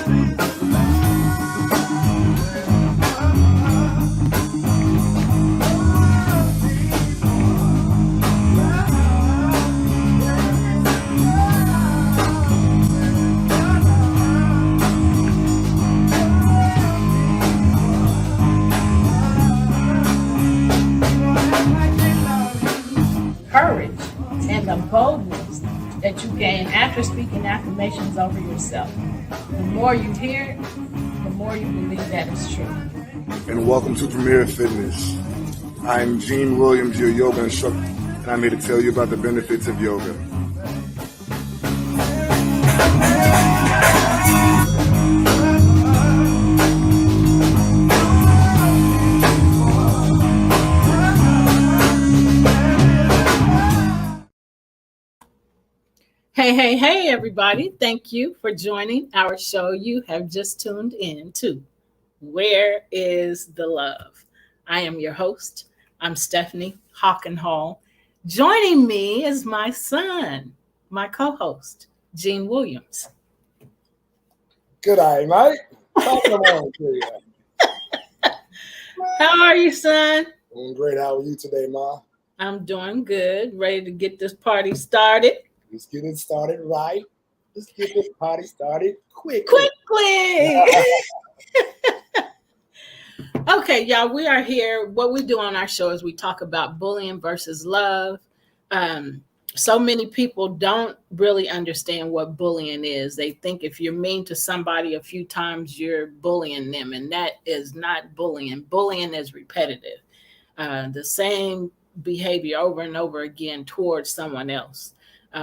Courage and the boldness that you gain after speaking affirmations over yourself. The more you hear it, the more you believe that it's true. And welcome to Premier Fitness. I'm Gene Williams, your yoga instructor, and I'm here to tell you about the benefits of yoga. Hey, everybody. Thank you for joining our show. You have just tuned in to Where is the Love? I am your host. I'm Stephanie Hockenhall. Joining me is my son, my co-host, Gene Williams. Good eye, mate. Top of the morning to you. How are you, son? Doing great. How are you today, Ma? I'm doing good. Ready to get this party started. Let's get it started right. Let's get this party started quickly. Okay, y'all, we are here. What we do on our show is we talk about bullying versus love. So many people don't really understand what bullying is. They think if you're mean to somebody a few times, you're bullying them, and that is not bullying. Bullying is repetitive. The same behavior over and over again towards someone else.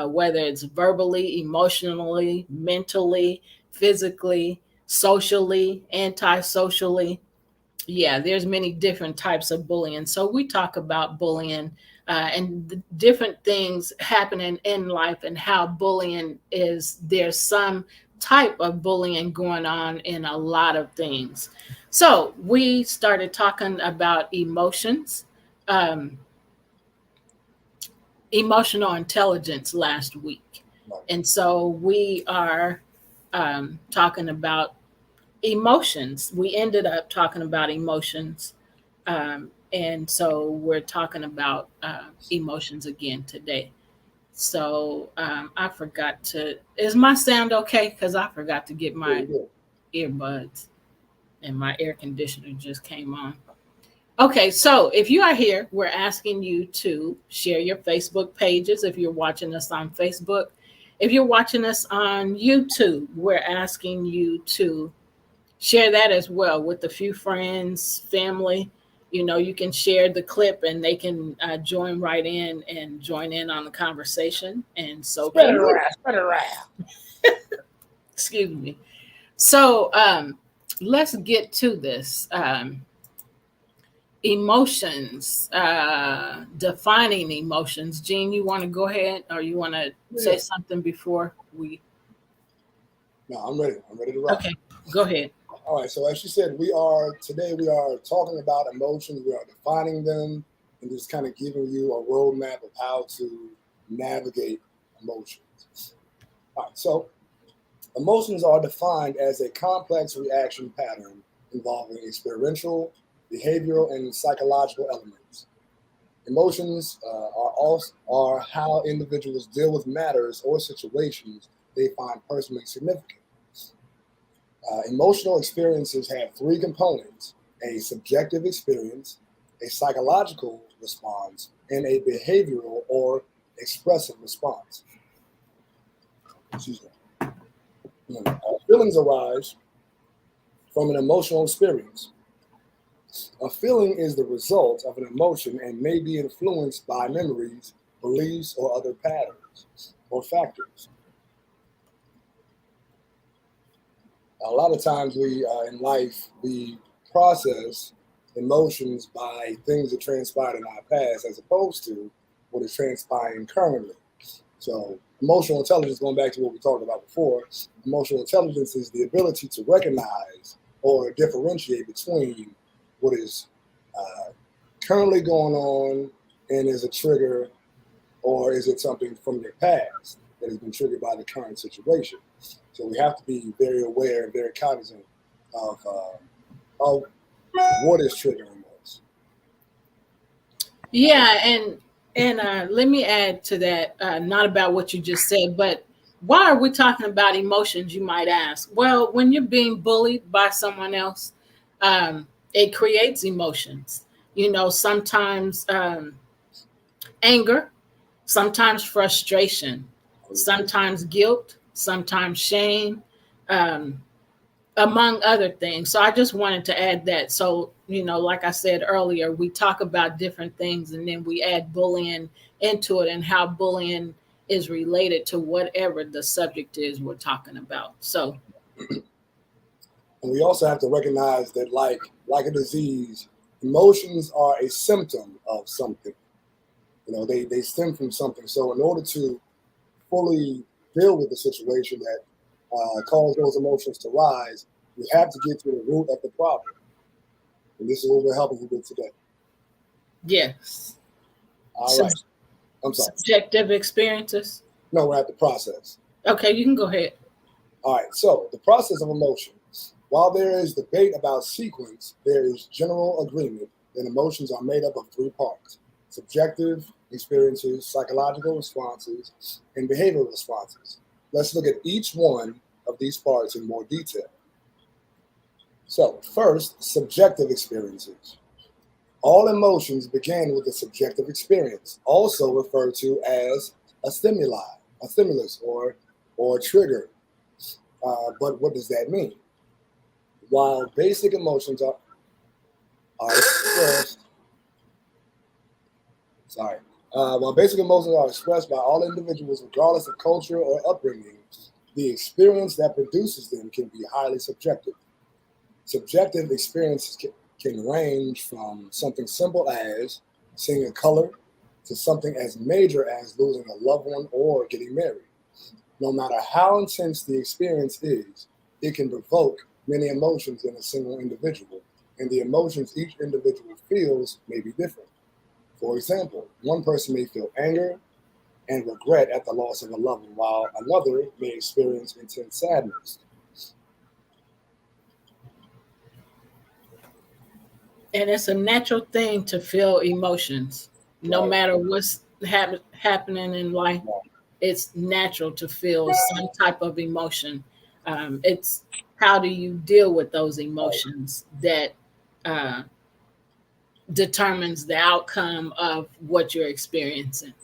Whether it's verbally, emotionally, mentally, physically, socially, antisocially. Yeah, there's many different types of bullying. So we talk about bullying and the different things happening in life and how bullying is. There's some type of bullying going on in a lot of things. So we started talking about emotions. Emotional intelligence last week. And so we are talking about emotions. We ended up talking about emotions. And so we're talking about emotions again today. So I forgot to, is my sound okay? Because I forgot to get my earbuds and my air conditioner just came on. Okay, so if you are here, we're asking you to share your Facebook pages if you're watching us on Facebook. If you're watching us on YouTube, we're asking you to share that as well with a few friends, family. You know, you can share the clip and they can join right in and join in on the conversation. And so, spread it around. Excuse me. So let's get to this. Emotions, defining emotions. Gene, you want to go ahead or you want to say something before we? No, I'm ready. I'm ready to rock. Okay, go ahead. All right. So as you said, we are talking about emotions. We are defining them and just kind of giving you a roadmap of how to navigate emotions. All right. So emotions are defined as a complex reaction pattern involving experiential, behavioral, and psychological elements. Emotions are how individuals deal with matters or situations they find personally significant. Emotional experiences have three components: a subjective experience, a psychological response, and a behavioral or expressive response. Excuse me. Feelings arise from an emotional experience. A feeling is the result of an emotion and may be influenced by memories, beliefs, or other patterns or factors. A lot of times in life, we process emotions by things that transpired in our past as opposed to what is transpiring currently. So emotional intelligence, going back to what we talked about before, emotional intelligence is the ability to recognize or differentiate between what is currently going on and is a trigger, or is it something from your past that has been triggered by the current situation. So we have to be very aware and very cognizant of what is triggering us. Yeah, and let me add to that, not about what you just said, but why are we talking about emotions, you might ask? Well, when you're being bullied by someone else, it creates emotions. Sometimes anger, sometimes frustration, sometimes guilt, sometimes shame, um, among other things. So I just wanted to add that. So, like I said earlier, we talk about different things and then we add bullying into it and how bullying is related to whatever the subject is we're talking about. So, and we also have to recognize that, like a disease, emotions are a symptom of something. They stem from something. So in order to fully deal with the situation that caused those emotions to rise, we have to get to the root of the problem. And this is what we're helping you with today. yes. All right. I'm sorry. Subjective experiences. No, we're at the process. Okay, you can go ahead. All right. So the process of emotion. While there is debate about sequence, there is general agreement that emotions are made up of three parts: subjective experiences, psychological responses, and behavioral responses. Let's look at each one of these parts in more detail. So, first, subjective experiences. All emotions begin with a subjective experience, also referred to as a stimulus, or trigger. But what does that mean? While basic emotions are expressed, while basic emotions are expressed by all individuals, regardless of culture or upbringing, the experience that produces them can be highly subjective. Subjective experiences can range from something simple as seeing a color to something as major as losing a loved one or getting married. No matter how intense the experience is, it can provoke many emotions in a single individual, and the emotions each individual feels may be different. For example, one person may feel anger and regret at the loss of a loved one, while another may experience intense sadness. And it's a natural thing to feel emotions, no Right. matter what's happening in life. It's natural to feel some type of emotion. It's how do you deal with those emotions that uh, determines the outcome of what you're experiencing.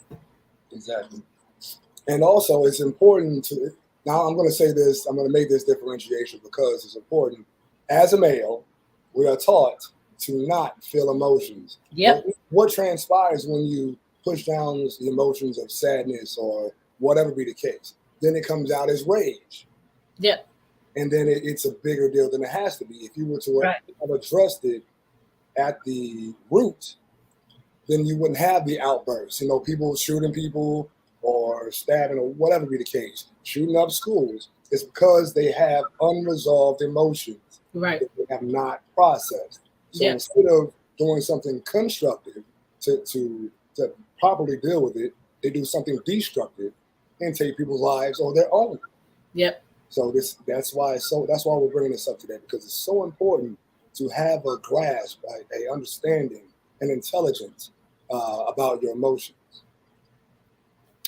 Exactly. And also, it's important to, now I'm going to say this, I'm going to make this differentiation because it's important. As a male, we are taught to not feel emotions. Yep. What transpires when you push down the emotions of sadness or whatever be the case? Then it comes out as rage. Yep. And then it's a bigger deal than it has to be. If you were to have addressed it at the root, then you wouldn't have the outbursts. People shooting people or stabbing or whatever be the case, shooting up schools. It's because they have unresolved emotions Right. that they have not processed. So instead of doing something constructive to properly deal with it, they do something destructive and take people's lives or their own. Yep. So that's why we're bringing this up today, because it's so important to have a grasp, a understanding, and intelligence about your emotions.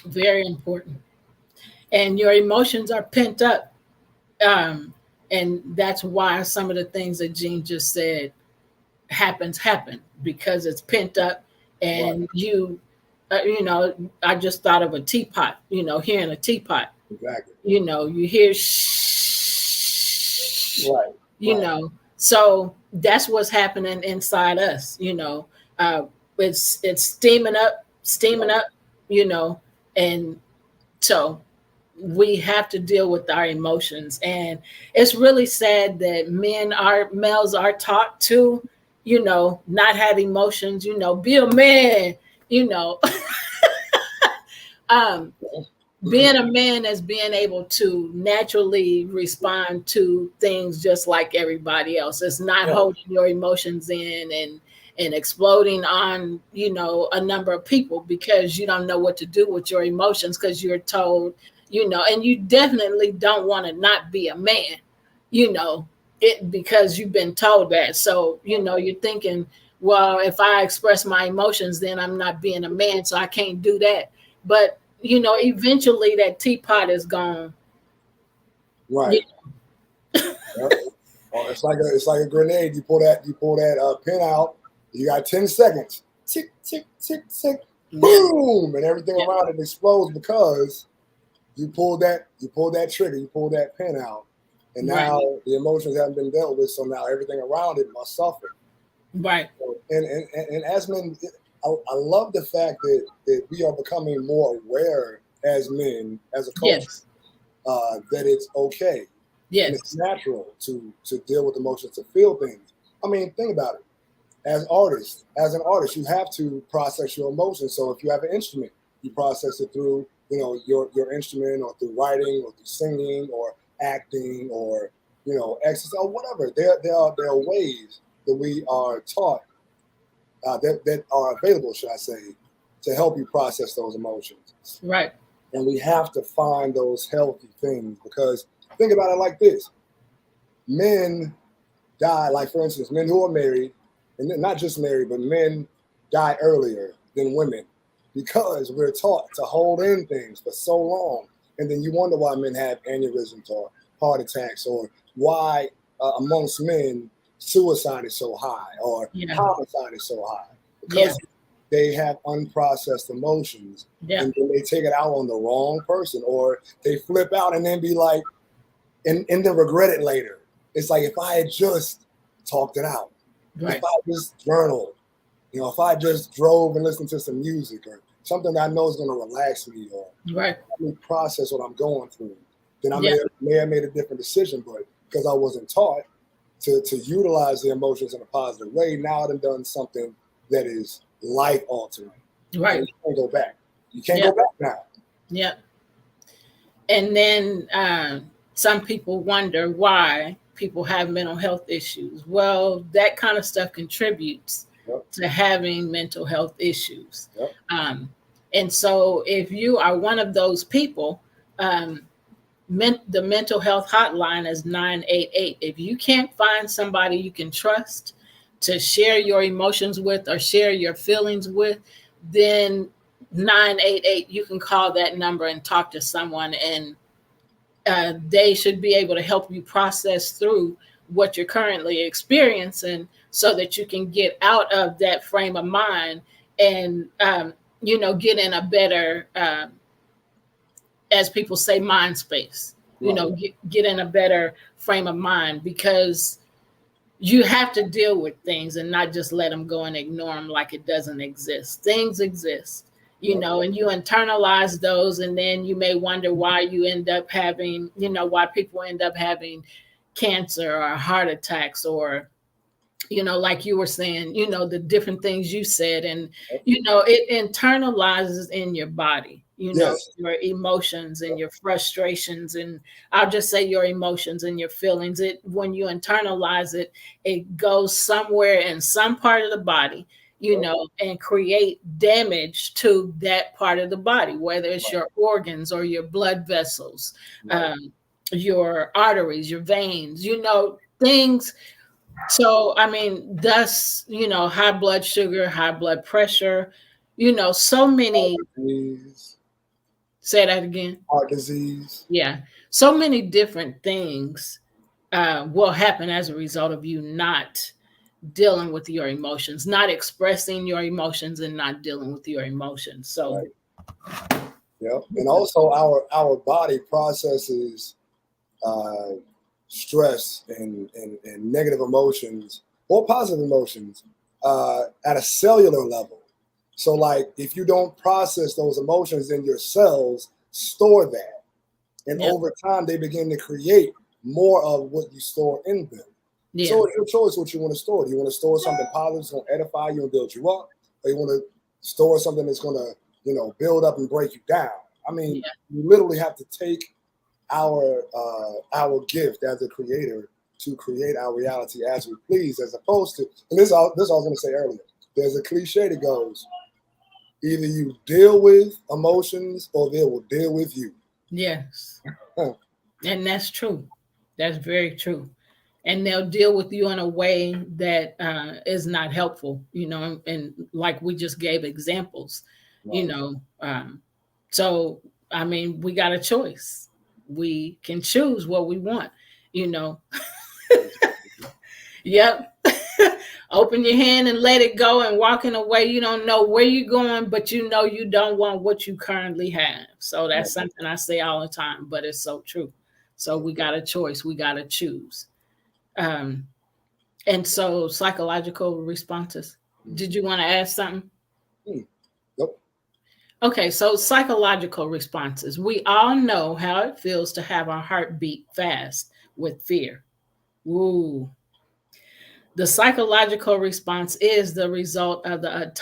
Very important. And your emotions are pent up. And that's why some of the things that Gene just said happen because it's pent up. And I just thought of a teapot, hearing a teapot. Exactly. You hear right. So that's what's happening inside us. It's steaming up, and so we have to deal with our emotions. And it's really sad that males are taught to, not have emotions, be a man, being a man is being able to naturally respond to things just like everybody else. It's not holding your emotions in and exploding on, a number of people because you don't know what to do with your emotions because you're told, you know, and you definitely don't want to not be a man, you know, it because you've been told that. So, you know, you're thinking, well, if I express my emotions, then I'm not being a man, so I can't do that. But, you know, eventually that teapot is gone. Right. Yep. Oh, it's like a grenade. You pull that pin out. You got 10 seconds. Tick, tick, tick, tick. Boom, and everything around it explodes because you pulled that trigger, you pulled that pin out, and now the emotions haven't been dealt with. So now everything around it must suffer. Right. And as men, I love the fact that we are becoming more aware as men, as a culture, that it's okay. Yes. And it's natural to deal with emotions, to feel things. I mean, think about it. As an artist, you have to process your emotions. So if you have an instrument, you process it through, you know, your instrument, or through writing, or through singing, or acting, or, you know, exercise, or whatever. There are ways that we are taught that are available, should I say, to help you process those emotions. Right. And we have to find those healthy things, because think about it like this: men die, like for instance, men who are married, and not just married, but men die earlier than women because we're taught to hold in things for so long. And then you wonder why men have aneurysms or heart attacks, or why amongst men suicide is so high, or homicide is so high, because they have unprocessed emotions, and then they take it out on the wrong person, or they flip out and then be like, and then regret it later. It's like, if I had just talked it out, if I just journaled, you know, if I just drove and listened to some music or something that I know is going to relax me, or help me process what I'm going through, then I may have made a different decision. But because I wasn't taught to utilize the emotions in a positive way, now I've done something that is life altering. Right. And you can't go back. You can't go back now. Yeah. And then some people wonder why people have mental health issues. Well, that kind of stuff contributes to having mental health issues. And so if you are one of those people, the mental health hotline is 988. If you can't find somebody you can trust to share your emotions with or share your feelings with, then 988, you can call that number and talk to someone, and they should be able to help you process through what you're currently experiencing, so that you can get out of that frame of mind and, you know, get in a better, as people say, mind space, you know, get in a better frame of mind, because you have to deal with things and not just let them go and ignore them like it doesn't exist. Things exist, you know, and you internalize those, and then you may wonder why you end up having, you know, why people end up having cancer or heart attacks, or, you know, like you were saying, you know, the different things you said, and, you know, it internalizes in your body, you know, your emotions and your frustrations, and I'll just say your emotions and your feelings. It, when you internalize it, it goes somewhere in some part of the body, you know, and create damage to that part of the body, whether it's your organs or your blood vessels, your arteries, your veins, you know, things. So, I mean, thus, you know, high blood sugar, high blood pressure, you know, so many. Say that again. Heart disease. Yeah. So many different things will happen as a result of you not dealing with your emotions, not expressing your emotions, and not dealing with your emotions. So, and also our body processes stress and negative emotions or positive emotions at a cellular level. So, like, if you don't process those emotions, then your cells store that, and over time they begin to create more of what you store in them. So it's your choice what you want to store. Do you want to store something positive that's going to edify you and build you up, or you want to store something that's going to, you know, build up and break you down? I mean, you literally have to take our gift as a creator to create our reality as we please, as opposed to, and this I was going to say earlier, there's a cliche that goes, either you deal with emotions or they will deal with you. Yes. And that's true. That's very true. And they'll deal with you in a way that is not helpful, and like we just gave examples, you Right. know. So, I mean, we got a choice. We can choose what we want, you know. Yep. Open your hand and let it go, and walking away. You don't know where you're going, but you know you don't want what you currently have. So that's something I say all the time, but it's so true. So we got a choice. We got to choose. Um, and so psychological responses. Did you want to add something? Nope. Okay, so psychological responses. We all know how it feels to have our heart beat fast with fear. Ooh. The psychological response is the result of the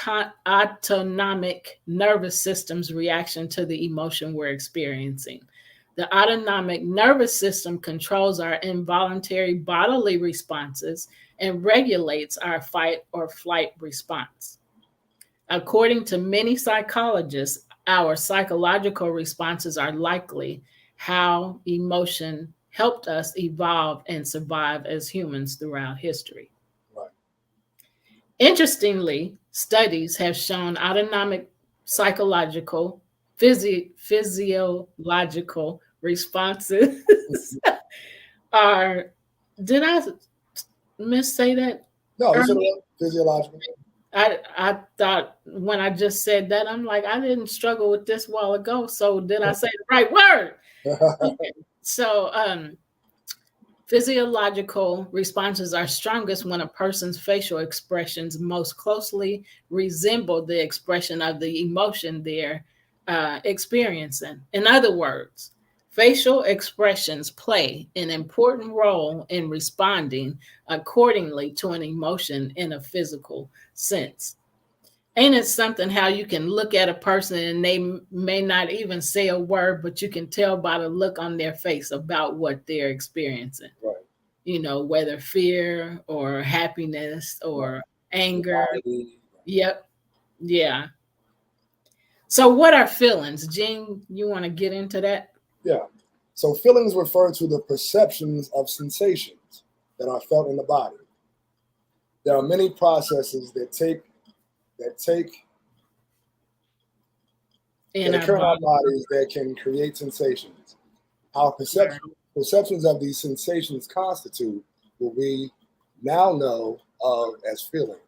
autonomic nervous system's reaction to the emotion we're experiencing. The autonomic nervous system controls our involuntary bodily responses and regulates our fight or flight response. According to many psychologists, our psychological responses are likely how emotion helped us evolve and survive as humans throughout history. Right. Interestingly, studies have shown autonomic psychological, physiological responses are, did I missay that? No, you said it physiological. I thought when I just said that, I'm like, I didn't struggle with this a while ago. So did I say the right word? Okay. So physiological responses are strongest when a person's facial expressions most closely resemble the expression of the emotion they're experiencing. In other words, facial expressions play an important role in responding accordingly to an emotion in a physical sense. Ain't it something how you can look at a person and they may not even say a word, but you can tell by the look on their face about what they're experiencing? Right. Whether fear or happiness or anger. Yep. Yeah. So what are feelings? Jean, you want to get into that? Yeah. So feelings refer to the perceptions of sensations that are felt in the body. There are many processes that occur in our bodies that can create sensations. Our perceptions of these sensations constitute what we now know of as feelings.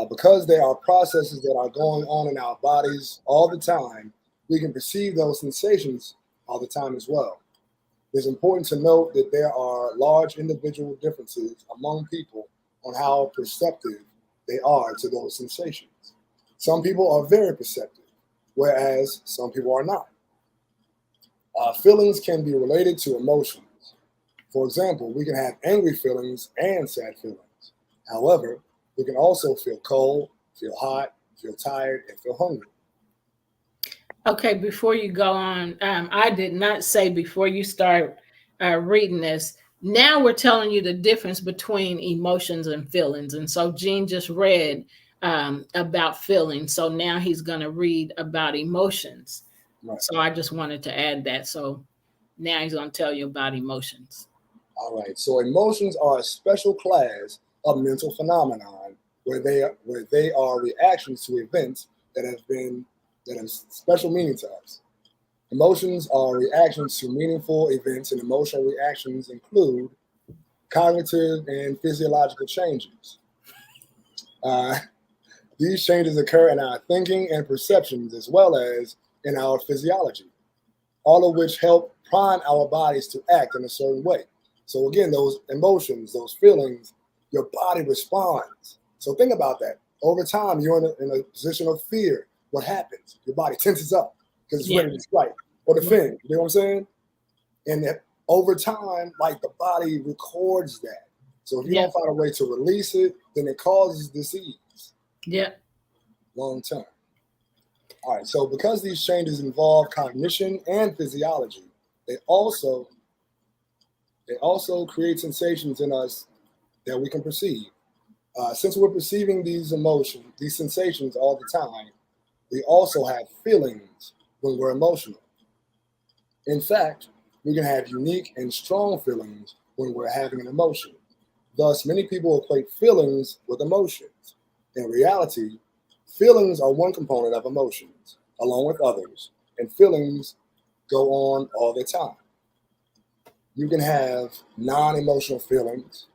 Because there are processes that are going on in our bodies all the time, we can perceive those sensations all the time as well. It's important to note that there are large individual differences among people on how perceptive they are to those sensations. Some people are very perceptive, whereas some people are not. Feelings can be related to emotions. For example, we can have angry feelings and sad feelings. However, we can also feel cold, feel hot, feel tired, and feel hungry. Okay, before you go on, I did not say before you start reading this. Now we're telling you the difference between emotions and feelings. And so Gene just read about feelings. So now he's going to read about emotions. Right. So I just wanted to add that. So now he's going to tell you about emotions. All right. So emotions are a special class of mental phenomenon where they are reactions to events that have special meaning to us. Emotions are reactions to meaningful events, and emotional reactions include cognitive and physiological changes. These changes occur in our thinking and perceptions as well as in our physiology, all of which help prime our bodies to act in a certain way. So again, those emotions, those feelings, your body responds. So think about that. Over time, you're in a position of fear. What happens? Your body tenses up because it's ready to strike or defend. You know what I'm saying? And that over time, like the body records that. So if you don't find a way to release it, then it causes disease. Yeah. Long term. All right. So because these changes involve cognition and physiology, they also create sensations in us that we can perceive. Since we're perceiving these emotions, these sensations all the time, we also have feelings when we're emotional. In fact, we can have unique and strong feelings when we're having an emotion. Thus, many people equate feelings with emotions. In reality, feelings are one component of emotions, along with others, and feelings go on all the time. You can have non-emotional feelings,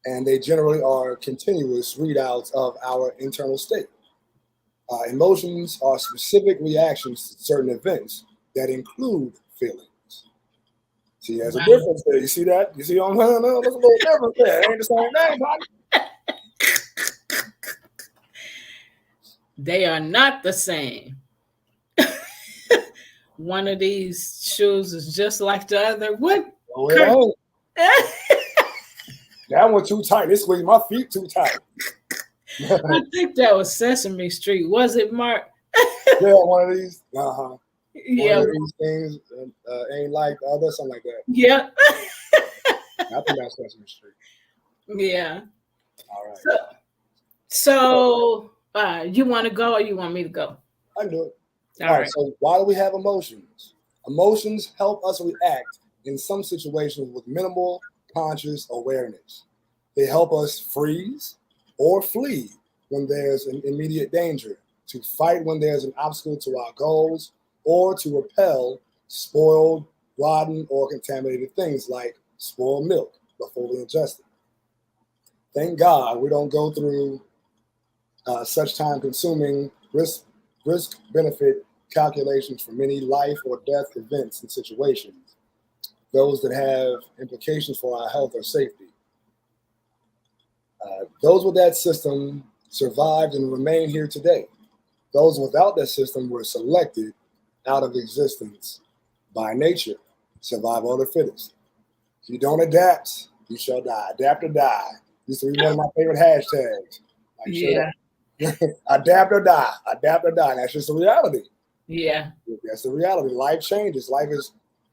and they generally are continuous readouts of our internal state. Emotions are specific reactions to certain events that include feelings. See, there's a Wow. difference there. You see that? You see what I'm saying? There's a little difference there. It ain't the same thing, buddy. They are not the same. One of these shoes is just like the other. What? No, it ain't. That one too tight. This squeeze my feet too tight. I think that was Sesame Street. Was it, Mark? Yeah, one of these. Uh-huh. Yeah. One of these things ain't like the other, something like that. Yeah. I think that's Sesame Street. Yeah. All right. So you want to go or you want me to go? I can do it. All All right. right. So why do we have emotions? Emotions help us react in some situations with minimal conscious awareness. They help us freeze or flee when there's an immediate danger, to fight when there's an obstacle to our goals, or to repel spoiled, rotten, or contaminated things like spoiled milk before we ingest it. Thank God we don't go through such time-consuming risk-benefit calculations for many life or death events and situations, those that have implications for our health or safety. Those with that system survived and remain here today. Those without that system were selected out of existence by nature, survival of the fittest. If you don't adapt, you shall die. Adapt or die. Used to be one of my favorite hashtags. Like, Yeah. adapt or die. Adapt or die. And that's just the reality. Yeah. That's the reality. Life changes. Life is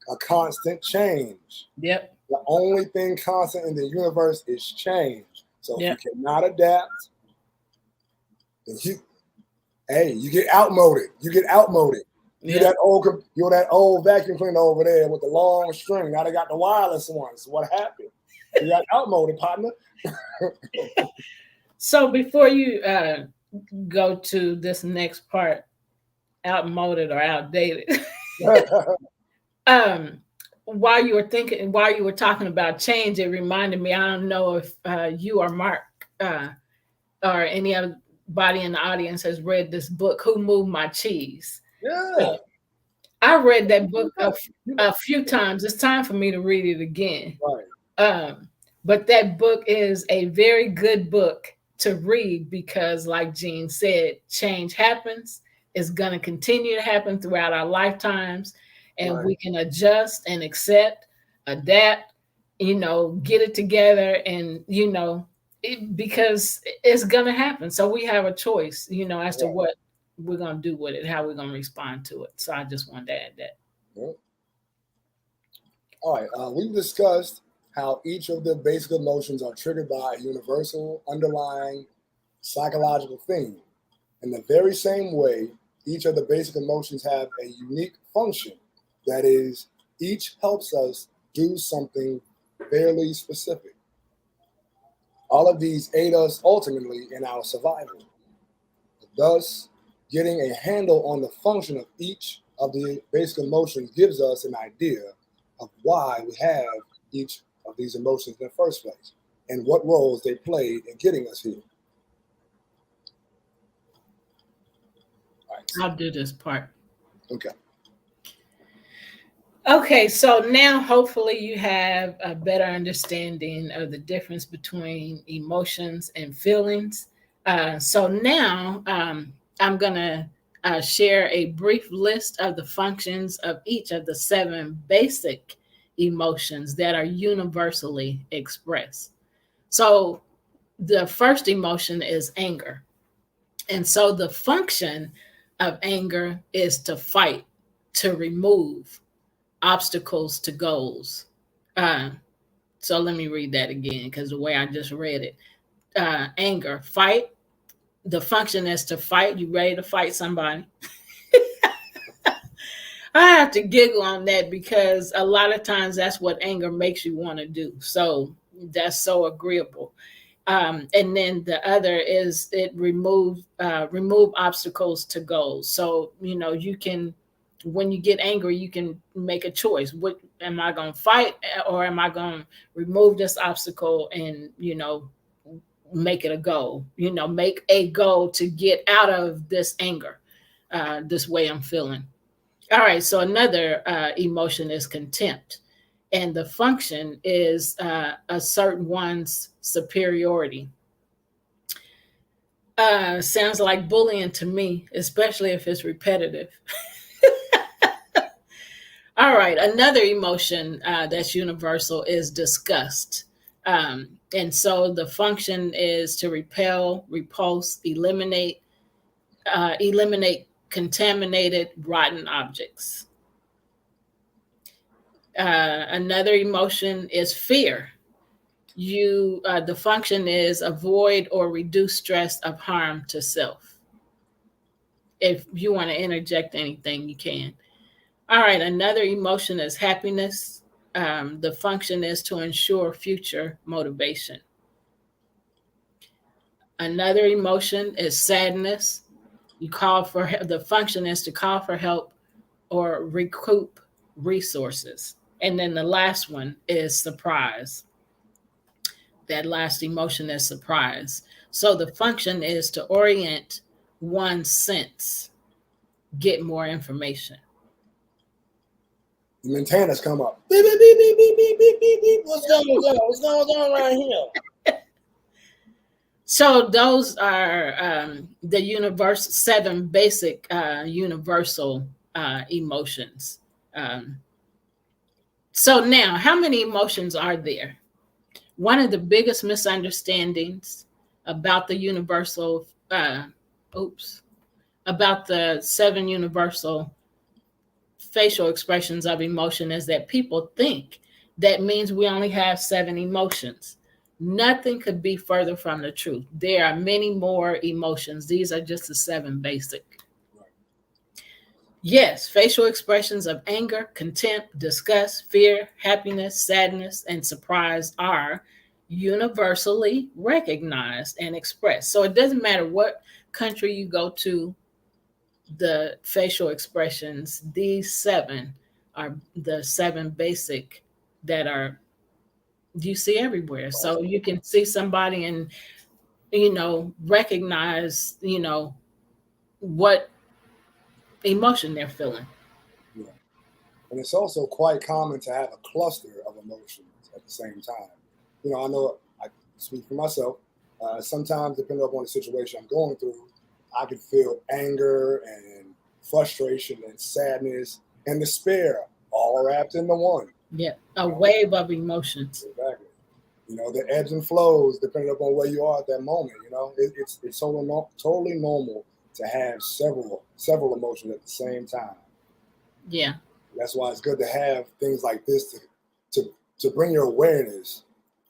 a constant change. Yep. The only thing constant in the universe is change. So Yep. if you cannot adapt, then you get outmoded. You get outmoded. You're Yep. that old vacuum cleaner over there with the long string. Now they got the wireless ones. What happened? You got outmoded, partner. So before you go to this next part, outmoded or outdated, while you were talking about change, it reminded me, I don't know if you or Mark or any other body in the audience has read this book, Who Moved My Cheese? Yeah. I read that book a few times. It's time for me to read it again. Right. But that book is a very good book to read because, like Gene said, change happens. It's going to continue to happen throughout our lifetimes, and Right. we can adjust and accept, adapt, get it together, and because it's going to happen. So we have a choice, as to what we're going to do with it, how we're going to respond to it. So I just wanted to add that. Yeah. All right. We've discussed how each of the basic emotions are triggered by a universal underlying psychological theme. In the very same way, each of the basic emotions have a unique function. That is, each helps us do something fairly specific. All of these aid us ultimately in our survival. Thus, getting a handle on the function of each of the basic emotions gives us an idea of why we have each of these emotions in the first place and what roles they played in getting us here. All right. I'll do this part. Okay. Okay, so now hopefully you have a better understanding of the difference between emotions and feelings. So now I'm going to share a brief list of the functions of each of the 7 basic emotions that are universally expressed. So the first emotion is anger. And so the function of anger is to fight, to remove obstacles to goals. So let me read that again because the way I just read it. Anger, fight. The function is to fight. You ready to fight somebody? I have to giggle on that because a lot of times that's what anger makes you want to do. So that's so agreeable. And then the other is it remove obstacles to goals. So you can, when you get angry, you can make a choice. What am I going to fight, or am I going to remove this obstacle and make it a goal? Make a goal to get out of this anger, this way I'm feeling. All right. So another emotion is contempt, and the function is assert one's superiority. Sounds like bullying to me, especially if it's repetitive. All right, another emotion that's universal is disgust. And so the function is to repel, repulse, eliminate contaminated, rotten objects. Another emotion is fear. The function is avoid or reduce stress of harm to self. If you want to interject anything, you can. All right, another emotion is happiness. The function is to ensure future motivation. Another emotion is sadness. The function is to call for help or recoup resources. And then the last one is surprise. That last emotion is surprise. So the function is to orient one's sense, get more information. The maintainers come up. Beep, beep, beep, beep, beep, beep, beep, beep, beep. What's going on? What's going on right here? So those are the seven basic universal emotions. So now, how many emotions are there? One of the biggest misunderstandings about the about the seven universal facial expressions of emotion is that people think that means we only have seven emotions. Nothing could be further from the truth. There are many more emotions. These are just the seven basic. Yes, facial expressions of anger, contempt, disgust, fear, happiness, sadness, and surprise are universally recognized and expressed. So it doesn't matter what country you go to, the facial expressions, these seven are the seven basic that are you see everywhere. So you can see somebody and recognize what emotion they're feeling. Yeah. And it's also quite common to have a cluster of emotions at the same time. I know I speak for myself. Sometimes, depending upon the situation I'm going through, I can feel anger and frustration and sadness and despair all wrapped into one. Yeah, a wave of emotions. Exactly. The ebbs and flows depending upon where you are at that moment. It's totally normal to have several emotions at the same time. Yeah. That's why it's good to have things like this to bring your awareness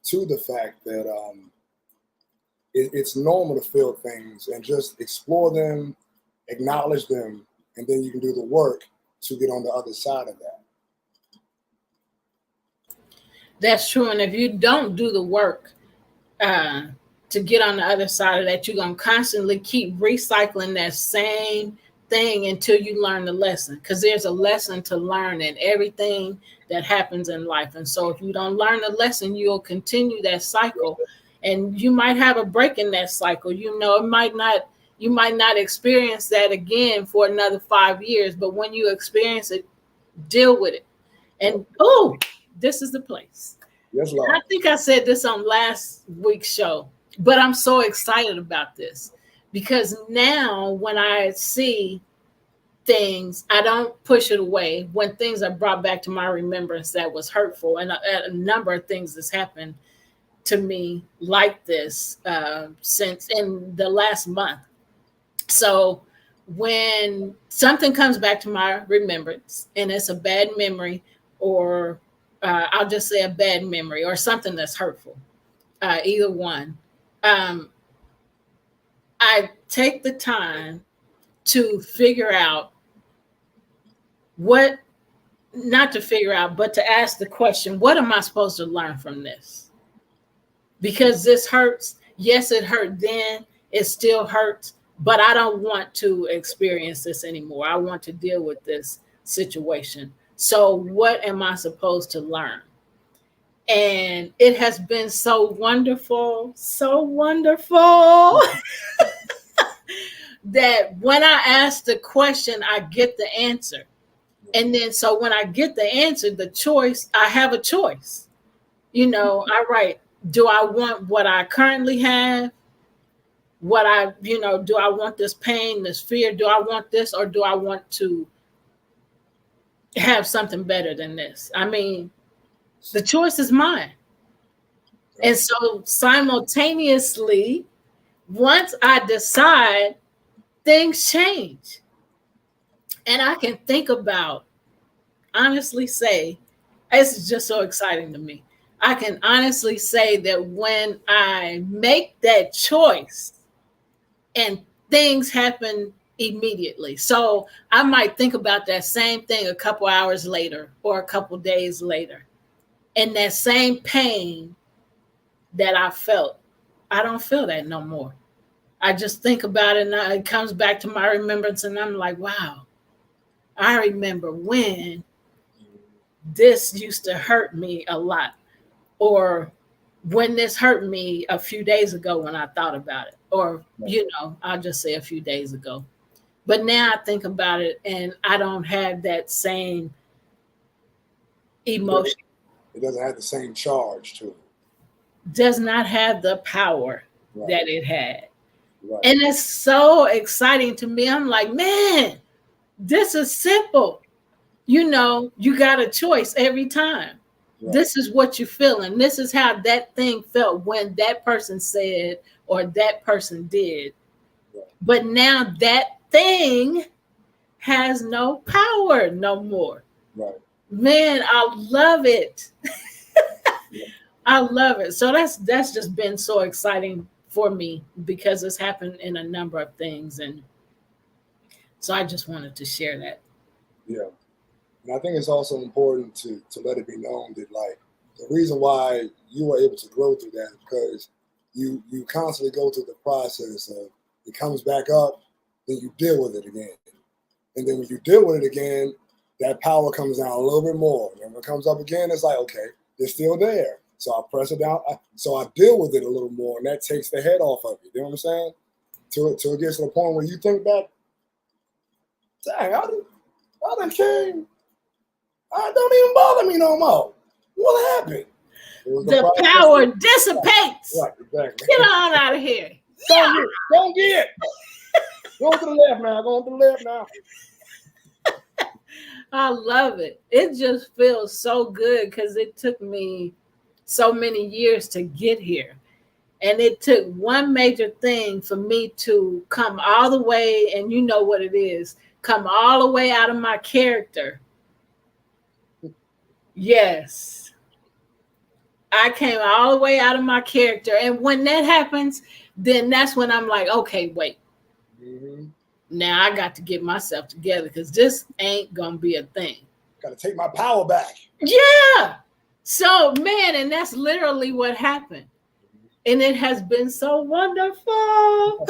to the fact that it's normal to feel things and just explore them, acknowledge them, and then you can do the work to get on the other side of that. That's true. And if you don't do the work to get on the other side of that, you're going to constantly keep recycling that same thing until you learn the lesson, because there's a lesson to learn in everything that happens in life. And so if you don't learn the lesson, you'll continue that cycle, and you might have a break in that cycle. You might not experience that again for another 5 years, but when you experience it, deal with it. And this is the place. Yes, Lord. I think I said this on last week's show, but I'm so excited about this because now when I see things, I don't push it away. When things are brought back to my remembrance that was hurtful, and a number of things that's happened to me like this since in the last month. So when something comes back to my remembrance and it's a bad memory, or I'll just say a bad memory or something that's hurtful, either one, I take the time to figure out what, not to figure out, but to ask the question, what am I supposed to learn from this? Because this hurts. Yes, it hurt then. It still hurts, but I don't want to experience this anymore. I want to deal with this situation. So what am I supposed to learn? And it has been so wonderful that when I ask the question, I get the answer. And then, so when I get the answer, the choice, I have a choice. I write, do I want what I currently have? Do I want this pain, this fear? Do I want this, or do I want to have something better than this? I mean, the choice is mine. And so simultaneously, once I decide, things change. And I can think about, honestly say, this is just so exciting to me. I can honestly say that when I make that choice and things happen immediately. So I might think about that same thing a couple hours later or a couple days later. And that same pain that I felt, I don't feel that no more. I just think about it and it comes back to my remembrance and I'm like, wow, I remember when this used to hurt me a lot, or when this hurt me a few days ago when I thought about it, or, I'll just say a few days ago. But now I think about it and I don't have that same emotion. It doesn't have the same charge to it. Does not have the power that it had. Right. And it's so exciting to me. I'm like, man, this is simple. You got a choice every time. Right. This is what you feel. And this is how that thing felt when that person said or that person did. Right. But now that thing has no power no more. Right. Man, I love it. I love it. So that's just been so exciting for me because it's happened in a number of things. And so I just wanted to share that. Yeah. And I think it's also important to let it be known that, like, the reason why you were able to grow through that is because you constantly go through the process of it comes back up, then you deal with it again. And then when you deal with it again, that power comes down a little bit more. And when it comes up again, it's like, okay, it's still there. So I press it down. So I deal with it a little more, and that takes the head off of it. You know what I'm saying? Till it gets to the point where you think back, dang, I done came. I don't even bother me no more. What happened? The power dissipates. Right, exactly. Get on out of here. Don't get. Go to the left now. Go to the left now. I love it. It just feels so good because it took me so many years to get here. And it took one major thing for me to come all the way, and you know what it is, come all the way out of my character. Yes. I came all the way out of my character. And when that happens, then that's when I'm like, okay, wait. Mm-hmm. Now I got to get myself together because this ain't going to be a thing. Got to take my power back. Yeah. So, man, and that's literally what happened. And it has been so wonderful.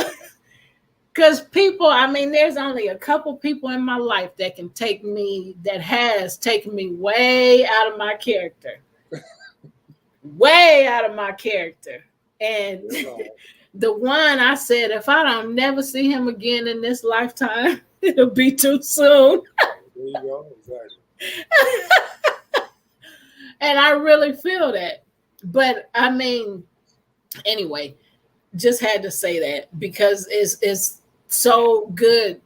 Because people, I mean, there's only a couple people in my life that can take me, that has taken me way out of my character. Way out of my character. And the one I said, if I don't never see him again in this lifetime, it'll be too soon. There you go. Exactly. And I really feel that. But I mean, anyway, just had to say that because it's so good.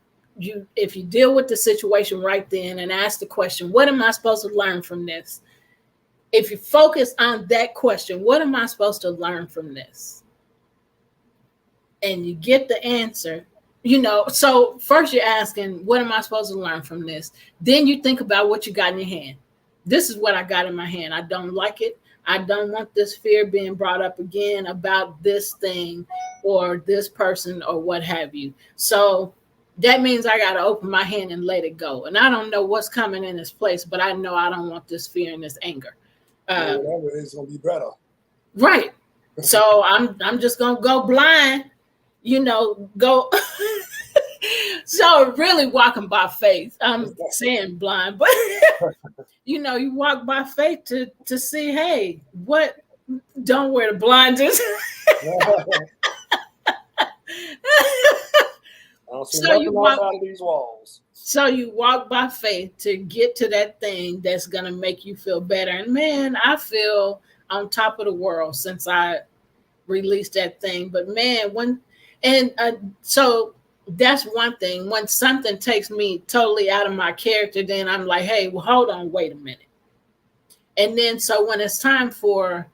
If you deal with the situation right then and ask the question, what am I supposed to learn from this? If you focus on that question, what am I supposed to learn from this? And you get the answer, so first you're asking, what am I supposed to learn from this? Then you think about what you got in your hand. This is what I got in my hand. I don't like it. I don't want this fear being brought up again about this thing or this person or what have you. So that means I got to open my hand and let it go. And I don't know what's coming in its place, but I know I don't want this fear and this anger. Whatever it is gonna be better. Right. So I'm just gonna go blind, go. So really walking by faith. I'm saying blind, but you walk by faith to see, hey, what? Don't wear the blinders. I don't see nothing outside of these walls. So you walk by faith to get to that thing that's going to make you feel better. And man, I feel on top of the world since I released that thing. But man, so that's one thing. When something takes me totally out of my character, then I'm like, hey, well, hold on, wait a minute. And then so when it's time for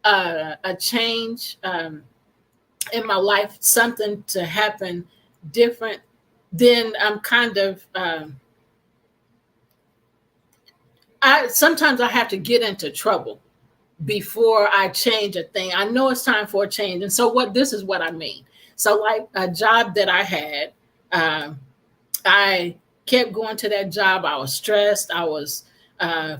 a change in my life, something to happen different, then I'm kind of sometimes I have to get into trouble before I change a thing. I know it's time for a change. And so this is what I mean. So like a job that I had, I kept going to that job. I was stressed. I was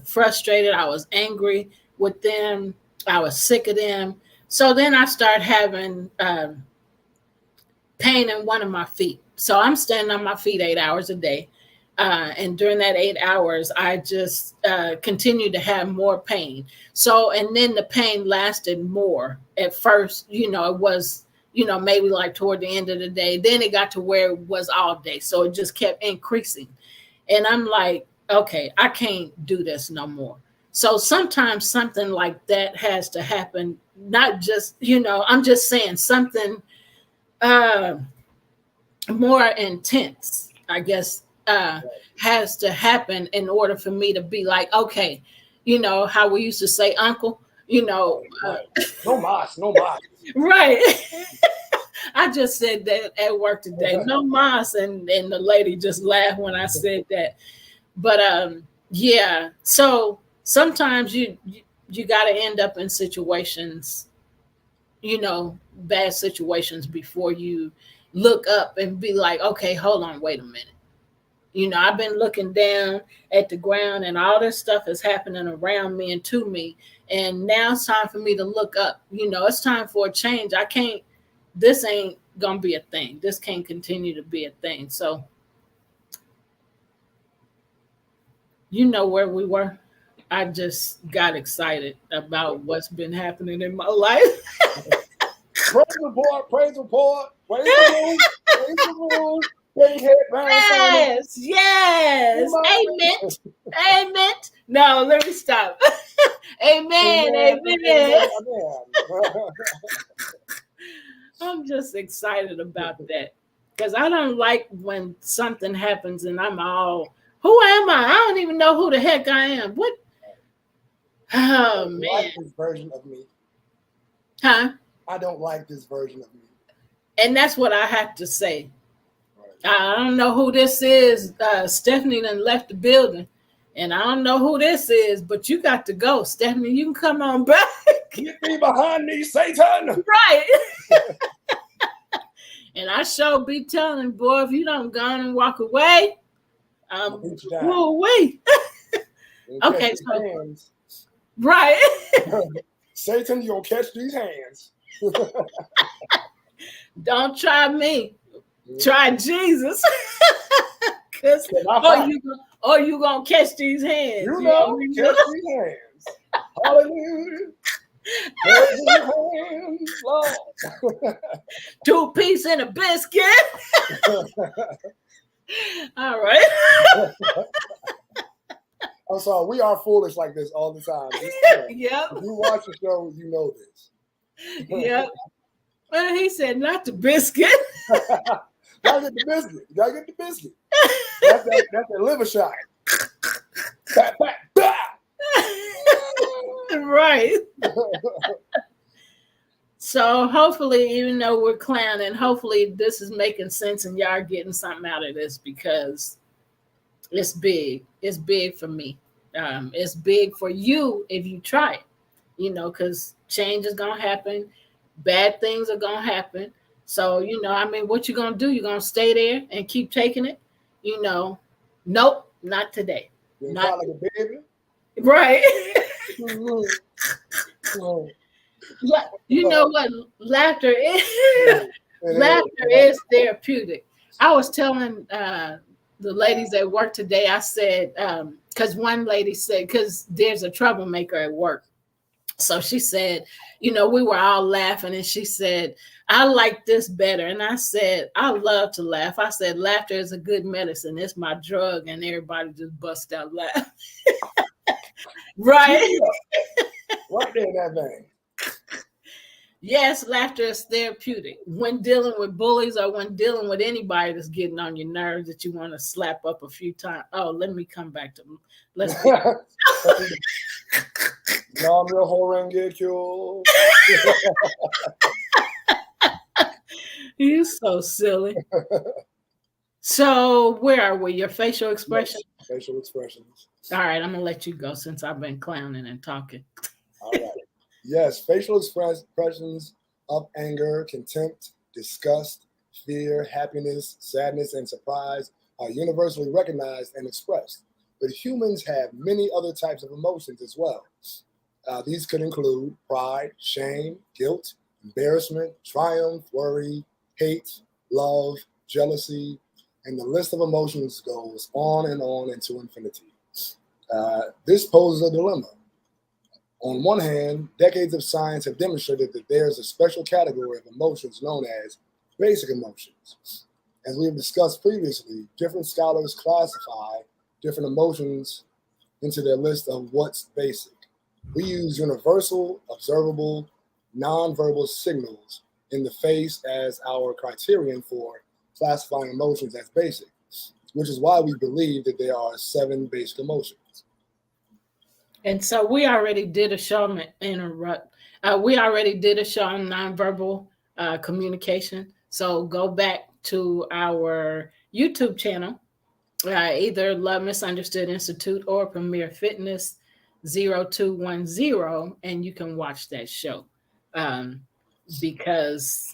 frustrated. I was angry with them. I was sick of them. So then I started having pain in one of my feet. So I'm standing on my feet 8 hours a day. And during that 8 hours, I just continued to have more pain. So, and then the pain lasted more. At first, it was, maybe like toward the end of the day. Then it got to where it was all day. So it just kept increasing. And I'm like, okay, I can't do this no more. So sometimes something like that has to happen. Not just, I'm just saying something more intense, I guess, has to happen in order for me to be like, okay, how we used to say, uncle, no mas. Right. I just said that at work today, no mas, and the lady just laughed when I said that. But yeah, so sometimes you got to end up in situations, bad situations before you look up and be like, okay, hold on, wait a minute. I've been looking down at the ground and all this stuff is happening around me and to me. And now it's time for me to look up. It's time for a change. This ain't going to be a thing. This can't continue to be a thing. So, where we were. I just got excited about what's been happening in my life. Praise report. Praise the Lord. Yes. Amen. No, let me stop. Amen. I'm just excited about that because I don't like when something happens and I'm all, who am I? I don't even know who the heck I am. What? Oh, man. I don't like this version of me. Huh? I don't like this version of me. And that's what I have to say. I don't know who this is. Stephanie done left the building. And I don't know who this is, but you got to go. Stephanie, you can come on back. Get me behind me, Satan. Right. And I sure be telling, boy, if you don't go on and walk away, woo-wee. Okay, so right. Satan, you'll catch these hands. Don't try me. Try Jesus. Or you gonna catch these hands. Catch these hands. Hallelujah. Catch these hands, Lord. 2 pieces and a biscuit. All right. I'm sorry, we are foolish like this all the time. Yep. If you watch the show, you know this. Yep. Well, he said not the biscuit. Gotta get the biscuit. That's that liver shot. Right. So hopefully, even though we're clowning, hopefully this is making sense and y'all are getting something out of this because it's big. It's big for me. It's big for you if you try it, because change is going to happen. Bad things are going to happen. So, I mean, what you gonna do? You gonna stay there and keep taking it? Nope, not today. You Not cry like a baby. right. Mhm. Mhm. You know what? Laughter is It laughter is. is therapeutic. I was telling the ladies at work today. I said because one lady said because there's a troublemaker at work. So she said, we were all laughing, and she said, I like this better. And I said, I love to laugh. I said, laughter is a good medicine. It's my drug. And everybody just bust out laughing. Right. Right there in that vein. Yes, laughter is therapeutic. When dealing with bullies or when dealing with anybody that's getting on your nerves that you want to slap up a few times. Oh, let me come back to let's Nam Myoho Renge Kyo. You're so silly. So where are we? Your facial expression? Yes, facial expressions. All right, I'm gonna let you go since I've been clowning and talking. All right. Yes, facial expressions of anger, contempt, disgust, fear, happiness, sadness, and surprise are universally recognized and expressed. But humans have many other types of emotions as well. These could include pride, shame, guilt, embarrassment, triumph, worry, hate, love, jealousy, and the list of emotions goes on and on into infinity. This poses a dilemma. On one hand, decades of science have demonstrated that there is a special category of emotions known as basic emotions. As we have discussed previously, different scholars classify different emotions into their list of what's basic. We use universal, observable, nonverbal signals in the face as our criterion for classifying emotions as basic, which is why we believe that there are 7 basic emotions. And so we already did a show. Interrupt. We already did a show on nonverbal communication. So go back to our YouTube channel, either Love Misunderstood Institute or Premier Fitness 0210, and you can watch that show because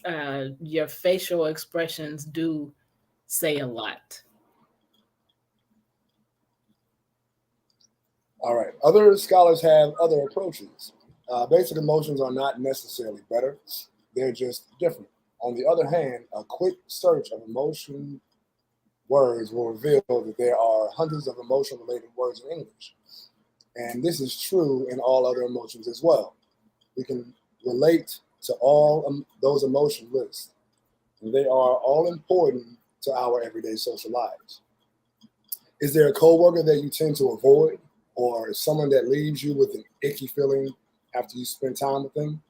your facial expressions do say a lot. All right. Other scholars have other approaches. Basic emotions are not necessarily better, they're just different. On the other hand, a quick search of emotion words will reveal that there are hundreds of emotion related words in English. And this is true in all other emotions as well. We can relate to all those emotion lists, and they are all important to our everyday social lives. Is there a coworker that you tend to avoid, or someone that leaves you with an icky feeling after you spend time with them?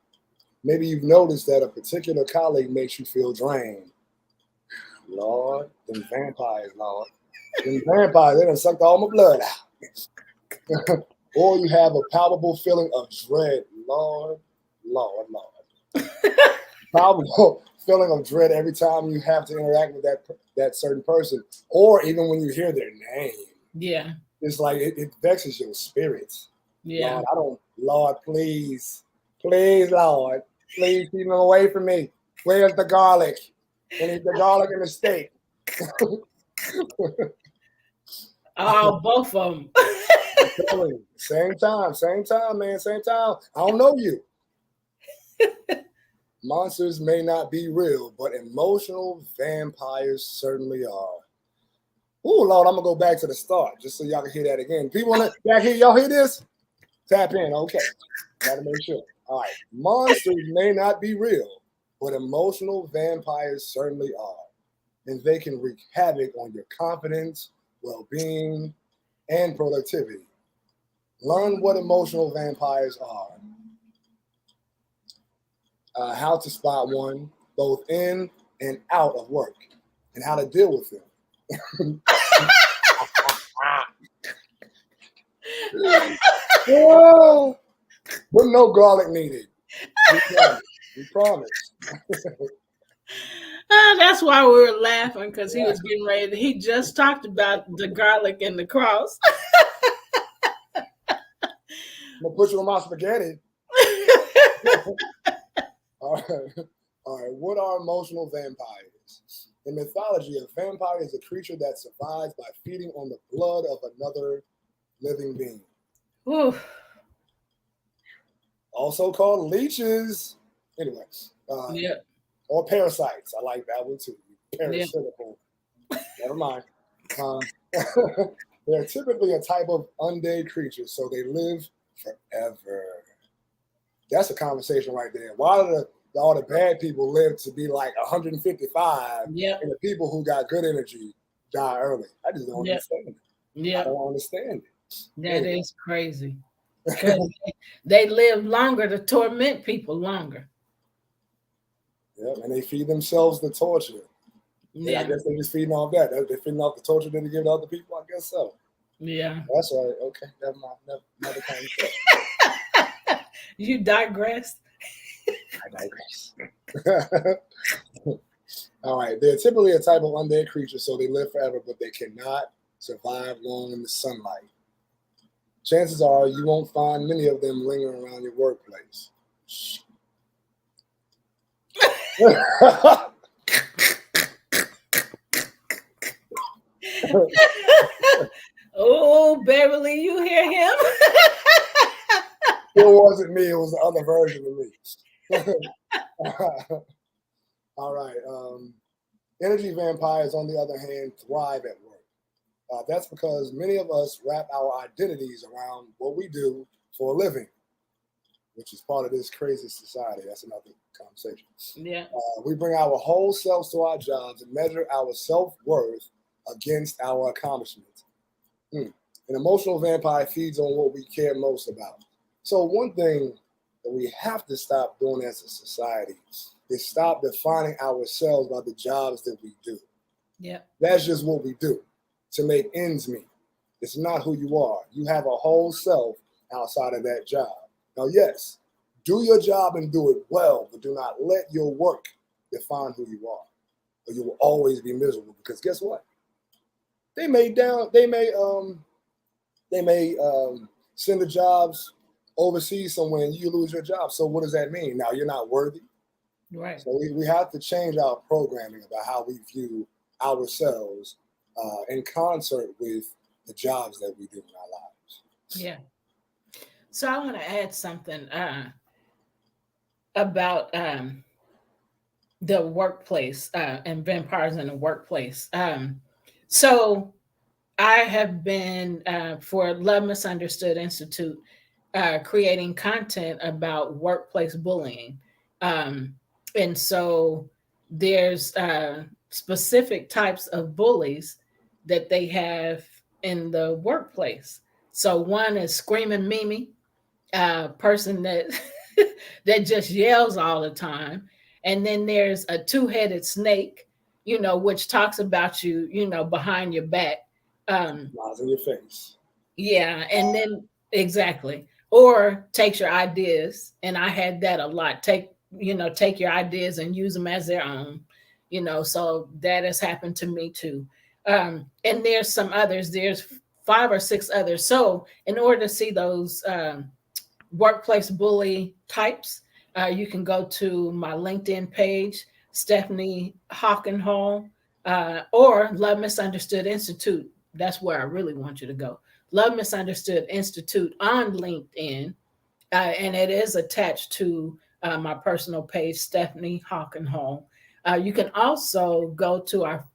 Maybe you've noticed that a particular colleague makes you feel drained. Lord, them vampires, Lord. Them vampires, they done sucked all my blood out. Or you have a palpable feeling of dread. Lord. Palpable feeling of dread every time you have to interact with that certain person, or even when you hear their name. Yeah. It's like it vexes your spirits. Yeah. Lord, please, Lord, please keep them away from me. Where's the garlic? I need the garlic and the steak. Oh, both of them. Same time, man, same time. I don't know you. Monsters may not be real, but emotional vampires certainly are. Oh, Lord, I'm going to go back to the start just so y'all can hear that again. People back here, y'all hear this? Tap in. Okay. Got to make sure. All right. Monsters may not be real, but emotional vampires certainly are. And they can wreak havoc on your confidence, well-being, and productivity. Learn what emotional vampires are, how to spot one, both in and out of work, and how to deal with them. Oh, but no garlic needed. We promise. That's why we were laughing, because he was getting ready. He just talked about the garlic and the cross. I'm gonna put you on my spaghetti. All right. All right, what are emotional vampires? In mythology, a vampire is a creature that survives by feeding on the blood of another living being. Whew. Also called leeches. Anyway, Yep. or parasites. I like that one too. Yep. Parasitical. Never mind. They're typically a type of undead creature, so they live forever. That's a conversation right there. Why do all the bad people live to be like 155, Yep. and the people who got good energy die early? I just don't Yep. understand it. I Yep. don't understand it. That is crazy. Because they live longer to torment people longer. Yep, and they feed themselves the torture. Yeah, I Yeah. guess they're just feeding off that. They're feeding off the torture that they give to other people. I guess so. Yeah. That's right. Okay, never mind. Another conversation. You digress. I digress. All right, they're typically a type of undead creature, so they live forever, but they cannot survive long in the sunlight. Chances are you won't find many of them lingering around your workplace. Oh, Beverly, you hear him? It wasn't me. It was the other version of me. All right. Energy vampires, on the other hand, thrive at work. That's because many of us wrap our identities around what we do for a living, which is part of this crazy society. That's another conversation. Yeah. We bring our whole selves to our jobs and measure our self-worth against our accomplishments. An emotional vampire feeds on what we care most about. So one thing that we have to stop doing as a society is stop defining ourselves by the jobs that we do. Yeah. That's just what we do to make ends meet. It's not who you are. You have a whole self outside of that job. Now, yes, do your job and do it well, but do not let your work define who you are, or you will always be miserable. Because guess what? They may send the jobs overseas somewhere and you lose your job. So what does that mean? Now you're not worthy. Right. So we have to change our programming about how we view ourselves in concert with the jobs that we do in our lives. Yeah. So I want to add something about the workplace and vampires in the workplace. So I have been for Love Misunderstood Institute creating content about workplace bullying. And so there's specific types of bullies that they have in the workplace. So one is Screaming Mimi, person that that just yells all the time. And then there's a two-headed snake, which talks about you, behind your back. Lies in your face. Yeah, and then exactly. Or takes your ideas, and I had that a lot. Take your ideas and use them as their own. So that has happened to me too. And there's some others. There's 5 or 6 others. So in order to see those workplace bully types, you can go to my LinkedIn page, Stephanie Hockenhall, or Love Misunderstood Institute. That's where I really want you to go. Love Misunderstood Institute on LinkedIn. And it is attached to my personal page, Stephanie Hockenhall. You can also go to our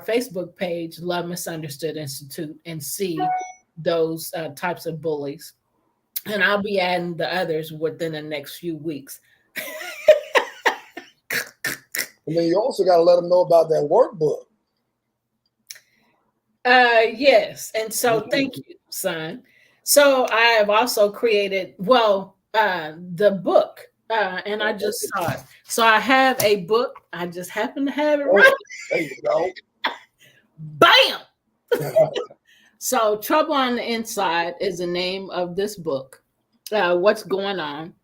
Facebook page, Love Misunderstood Institute, and see those types of bullies. And I'll be adding the others within the next few weeks. And then you also got to let them know about that workbook. Yes. And so thank you, son. So I have also created, the book, and I just saw it. So I have a book. I just happen to have it right. There you go. Bam! So Trouble on the Inside is the name of this book. What's going on?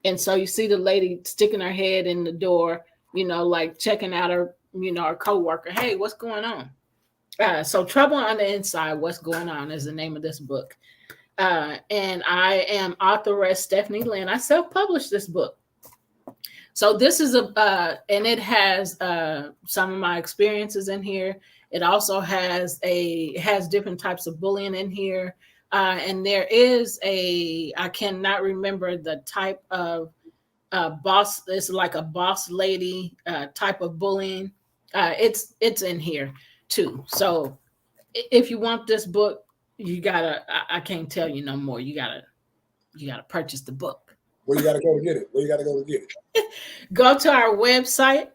And so you see the lady sticking her head in the door, like checking out her, her coworker. Hey, what's going on? So Trouble on the Inside, What's Going On is the name of this book. And I am authoress Stephanie Lynn. I self-published this book. So this is and it has some of my experiences in here. It also has different types of bullying in here. And there is I cannot remember the type of boss. It's like a boss lady type of bullying. It's in here too. So if you want this book, you gotta. I can't tell you no more. You gotta purchase the book. Where you gotta go to get it? Go to our website,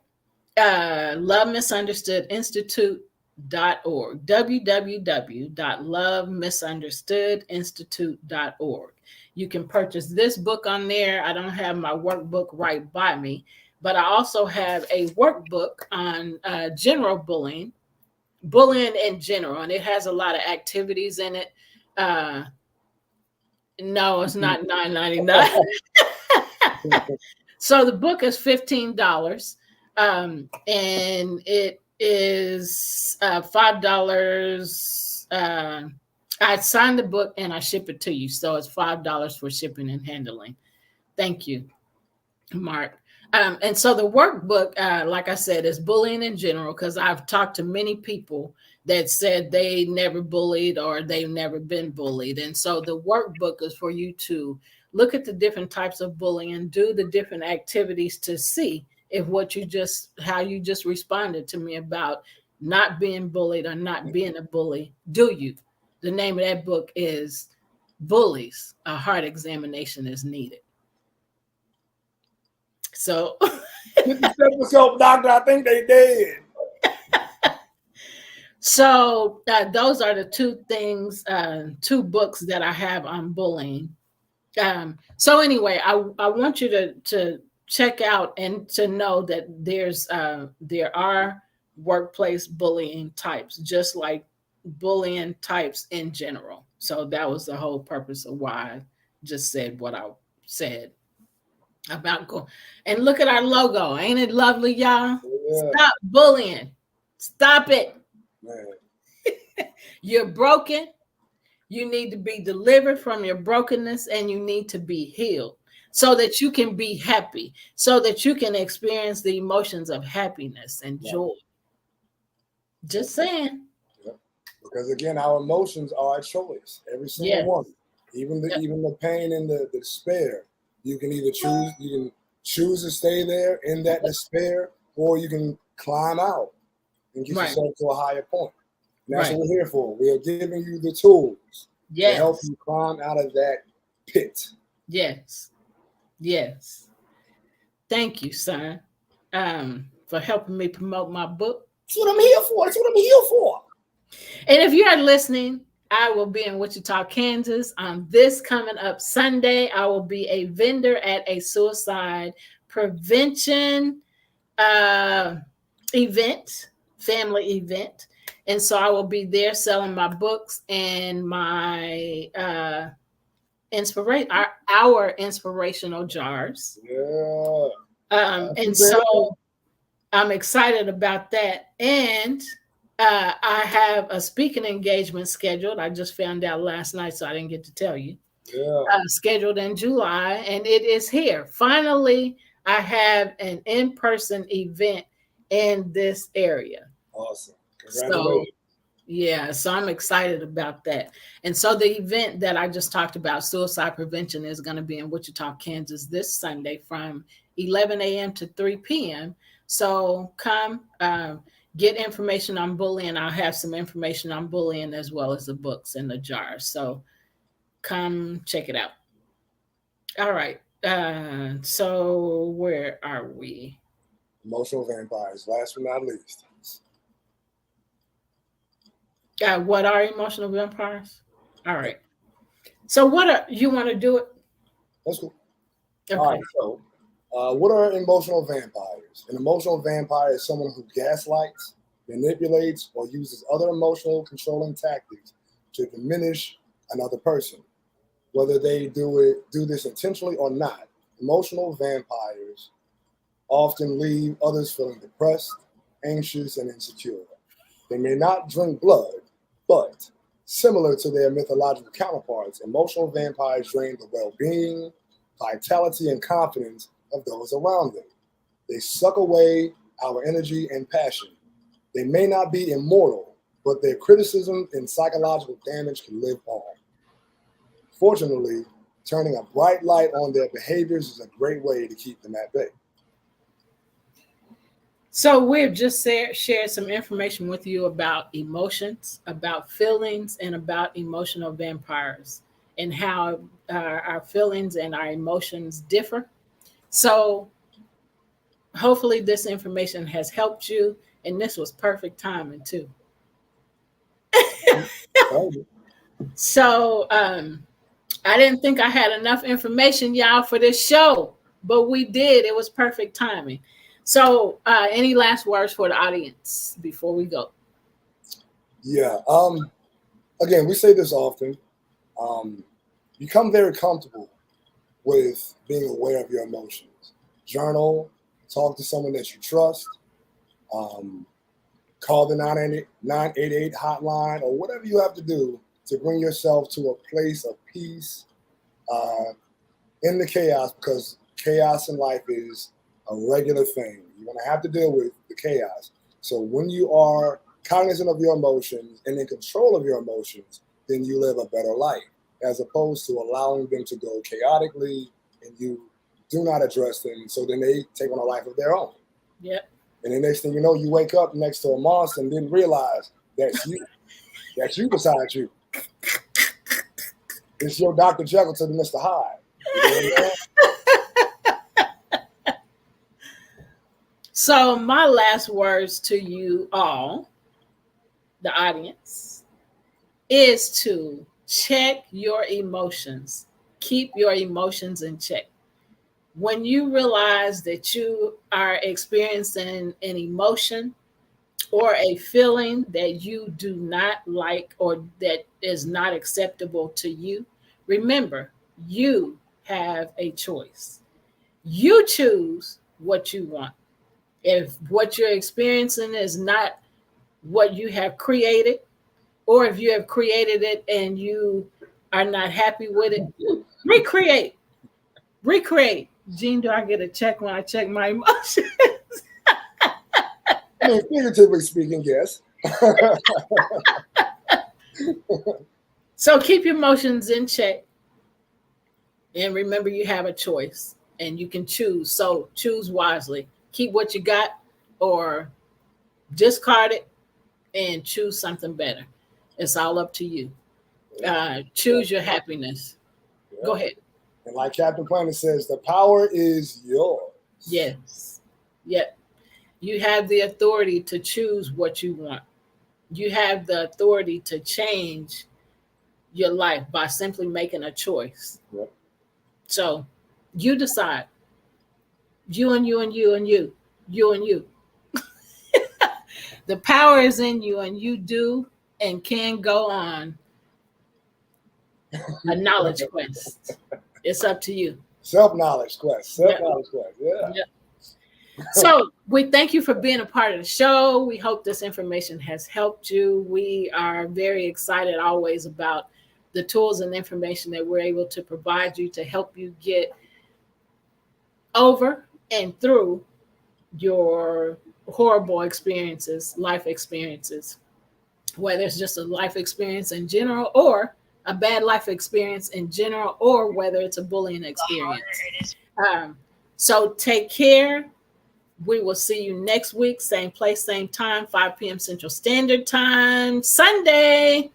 lovemisunderstoodinstitute.org, www.lovemisunderstoodinstitute.org. You can purchase this book on there. I don't have my workbook right by me, but I also have a workbook on general bullying in general, and it has a lot of activities in it. No, it's not $9.99. So the book is $15, and it is $5. I signed the book and I ship it to you, so it's $5 for shipping and handling. Thank you, Mark. And so the workbook, like I said, is bullying in general, because I've talked to many people that said they never bullied or they've never been bullied. And so the workbook is for you to look at the different types of bullying, do the different activities to see if how you just responded to me about not being bullied or not being a bully. Do you? The name of that book is Bullies, A Heart Examination is Needed. So get the stethoscope, doctor. I think they did. So those are the two two books that I have on bullying. So anyway, I want you to check out and to know that there are workplace bullying types, just like bullying types in general. So that was the whole purpose of why I just said what I said about go. And look at our logo. Ain't it lovely, y'all? Yeah. Stop bullying. Stop it. Man. You're broken. You need to be delivered from your brokenness, and you need to be healed so that you can be happy, so that you can experience the emotions of happiness and joy. Just saying. Yeah. Because again, our emotions are a choice. Every single one. Even the pain and the despair. You can either choose to stay there in that despair, or you can climb out and get yourself to a higher point. And that's what we're here for. We are giving you the tools to help you climb out of that pit. Yes. Thank you, son, for helping me promote my book. That's what I'm here for. And if you are listening, I will be in Wichita, Kansas on this coming up Sunday. I will be a vendor at a suicide prevention event, family event. And so I will be there selling my books and my our inspirational jars. Yeah. And so I'm excited about that. And I have a speaking engagement scheduled. I just found out last night, so I didn't get to tell you. Yeah. Scheduled in July, and it is here. Finally, I have an in-person event in this area. Awesome. So I'm excited about that. And so the event that I just talked about, suicide prevention, is going to be in Wichita, Kansas this Sunday from 11 a.m. to 3 p.m. So come get information on bullying. I'll have some information on bullying as well as the books and the jars. So come check it out. All right. So where are we? Emotional vampires, last but not least. What are emotional vampires? All right. So you want to do it? That's cool. Okay. All right. So what are emotional vampires? An emotional vampire is someone who gaslights, manipulates, or uses other emotional controlling tactics to diminish another person. Whether they do this intentionally or not, emotional vampires often leave others feeling depressed, anxious, and insecure. They may not drink blood, but similar to their mythological counterparts, emotional vampires drain the well-being, vitality, and confidence of those around them. They suck away our energy and passion. They may not be immortal, but their criticism and psychological damage can live on. Fortunately, turning a bright light on their behaviors is a great way to keep them at bay. So we've just shared some information with you about emotions, about feelings, and about emotional vampires, and how our feelings and our emotions differ. So hopefully this information has helped you, and this was perfect timing too. So I didn't think I had enough information, y'all, for this show, but we did. It was perfect timing. So any last words for the audience before we go? Yeah. Again, we say this often. Become very comfortable with being aware of your emotions. Journal, talk to someone that you trust, call the 988 hotline, or whatever you have to do to bring yourself to a place of peace in the chaos, because chaos in life is a regular thing. You're going to have to deal with the chaos. So when you are cognizant of your emotions and in control of your emotions, then you live a better life, as opposed to allowing them to go chaotically and you do not address them. So then they take on a life of their own. Yep. And the next thing you know, you wake up next to a monster and didn't realize that's you. That's you beside you. It's your Dr. Jekyll to the Mr. Hyde. You know what I mean? So my last words to you all, the audience, is to check your emotions. Keep your emotions in check. When you realize that you are experiencing an emotion or a feeling that you do not like or that is not acceptable to you, remember, you have a choice. You choose what you want. If what you're experiencing is not what you have created, or if you have created it and you are not happy with it, recreate. Gene, do I get a check when I check my emotions? I mean, figuratively speaking, yes. So keep your emotions in check. And remember, you have a choice and you can choose. So choose wisely. Keep what you got or discard it and choose something better. It's all up to you. Choose your happiness. Yeah. Go ahead. And like Captain Planet says, the power is yours. Yes. Yep. You have the authority to choose what you want. You have the authority to change your life by simply making a choice. Yep. So you decide. You and you and you and you. You and you. The power is in you, and you do and can go on a knowledge quest. It's up to you. Self-knowledge quest. Self-knowledge quest. Yeah. Yep. So we thank you for being a part of the show. We hope this information has helped you. We are very excited always about the tools and information that we're able to provide you to help you get over and through your horrible experiences, life experiences, whether it's just a life experience in general or a bad life experience in general, or whether it's a bullying experience. So take care. We will see you next week, same place, same time, 5 p.m. Central Standard Time, Sunday.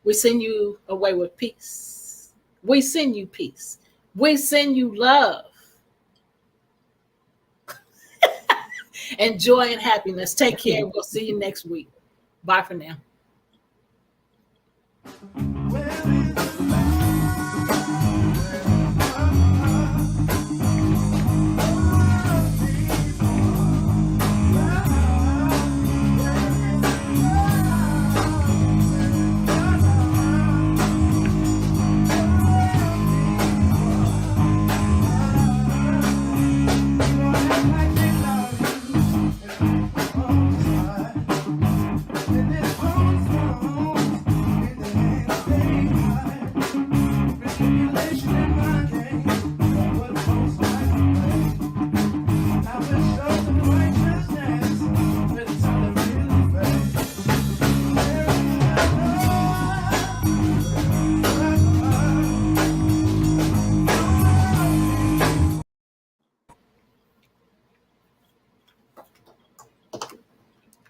We send you away with peace. We send you peace. We send you love and joy and happiness. Take care. We'll see you next week. Bye for now.